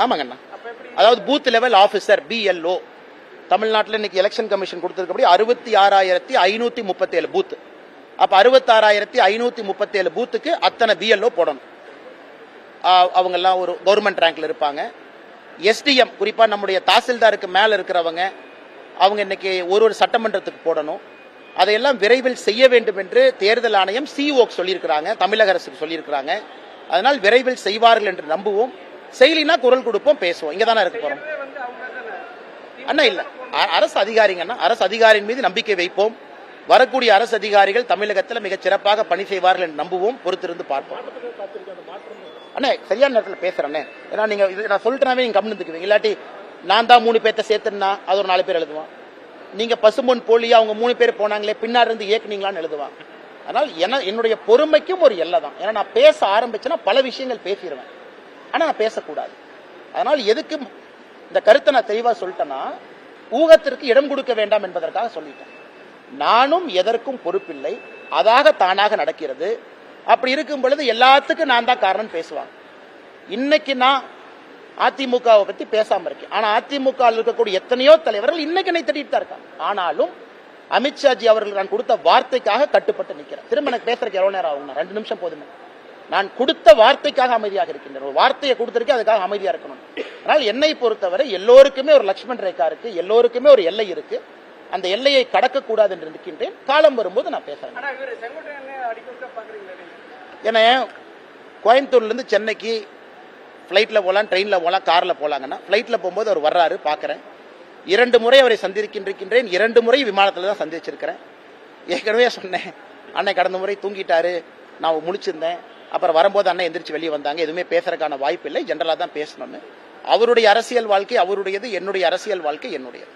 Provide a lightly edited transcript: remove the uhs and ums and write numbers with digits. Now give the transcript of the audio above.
ஆமாங்கண்ணா. அதாவது booth level officer BLO தமிழ்நாட்டில் இன்னைக்கு எலெக்ஷன் கமிஷன் கொடுத்திருக்கபடி 66,537 பூத். அப்ப 66,537 பூத்துக்கு அத்தனை BLO போடணும். அவங்க எல்லாம் ஒரு கவர்மெண்ட் ரேங்க்ல இருப்பாங்க. SDM குறிப்பா நம்முடைய தாசில்தாருக்கு மேல இருக்கிறவங்க அவங்க இன்னைக்கு ஒரு சட்டமன்றத்துக்கு போடணும். அதையெல்லாம் விரைவில் செய்ய வேண்டும் என்று தேர்தல் ஆணையம் CEO சொல்லியிருக்கிறாங்க, தமிழக அரசுக்கு சொல்லியிருக்கிறாங்க. அதனால் விரைவில் செய்வார்கள் என்று நம்புவோம். செயலினா குரல் கொடுப்போம், பேசுவோம். இங்க தானே இருக்க போறோம் அண்ணா. இல்ல அரசு அதிகாரிங்கன்னா அரசு அதிகாரியின் மீது நம்பிக்கை வைப்போம். வரக்கூடிய அரசு அதிகாரிகள் தமிழகத்தில் மிகச் சிறப்பாக பணி செய்வார்கள் என்று நம்புவோம். பொறுத்திருந்து பார்ப்போம். அண்ணே சரியான நேரத்தில் பேசுறேன். ஏன்னா நீங்க நான் சொல்லிட்டேனாவே நீங்க கவனித்துக்குவீங்க. இல்லாட்டி நான் தான் 3 பேர்த்த சேர்த்துனா அது ஒரு 4 பேர் எழுதுவான். நீங்க பசும்பொன் போலியா அவங்க 3 பேர் போனாங்களே பின்னாடி இருந்து ஏக்குனீங்களான்னு எழுதுவாங்க. அதனால் என்னுடைய பொறுமைக்கும் ஒரு எல்லை தான். ஏன்னா நான் பேச ஆரம்பிச்சேன்னா பல விஷயங்கள் பேசிடுவேன். ஆனா நான் பேசக்கூடாது. அதனால் எதுக்கு இந்த கருத்தை நான் தெளிவா சொல்லிட்டேன்னா ஊகத்திற்கு இடம் கொடுக்க வேண்டாம் என்பதற்காக சொல்லிட்டேன். நானும் எதற்கும் பொறுப்பில்லை, அதாக தானாக நடக்கிறது. அப்படி இருக்கும் பொழுது எல்லாத்துக்கும் நான் தான் காரணம் பேசுவாங்க. இன்னைக்கு நான் அதிமுகவை பத்தி பேசாம இருக்கேன். ஆனா அதிமுக இருக்கக்கூடிய எத்தனையோ தலைவர்கள் இன்னைக்கு என்னை திட்டிட்டு தான் இருக்காங்க. ஆனாலும் அமித்ஷாஜி அவர்கள் நான் கொடுத்த வார்த்தைக்காக கட்டுப்பட்டு நிற்கிறேன். திரும்ப எனக்கு பேசுறதுக்கு எவ்வளவு நேரம் ஆகும்? 2 நிமிஷம் போதுமே. நான் கொடுத்த வார்த்தைக்காக அமைதியாக இருக்கின்றேன். ஒரு வார்த்தையை கொடுத்திருக்கேன், அதுக்காக அமைதியா இருக்கணும். ஆனால் என்னை பொறுத்தவரை எல்லோருக்குமே ஒரு லட்சுமண் ரேகா இருக்கு, எல்லோருக்குமே ஒரு எல்லை இருக்கு. அந்த எல்லையை கடக்கக்கூடாது என்று இருக்கின்றேன். காலம் வரும்போது நான் பேசுறேன். ஏன்னா கோயம்புத்தூர்ல இருந்து சென்னைக்கு பிளைட்ல போலாம், ட்ரெயின்ல போலாம், கார்ல போலாங்கன்னா பிளைட்ல போகும்போது அவர் வர்றாரு, பாக்குறேன். 2 முறை அவரை சந்திக்கின்றேன். 2 முறை விமானத்துல தான் சந்திச்சிருக்கிறேன். ஏற்கனவே சொன்னேன், அன்னை கடந்த முறை தூங்கிட்டாரு, நான் முழிச்சிருந்தேன். அப்புறம் வரும்போது அண்ணன் எந்திரிச்சு வெளியே வந்தாங்க. எதுவுமே பேசுறதுக்கான வாய்ப்பு இல்லை, ஜெனரலா தான் பேசணும்னு. அவருடைய அரசியல் வாழ்க்கை அவருடையது, என்னுடைய அரசியல் வாழ்க்கை என்னுடையது.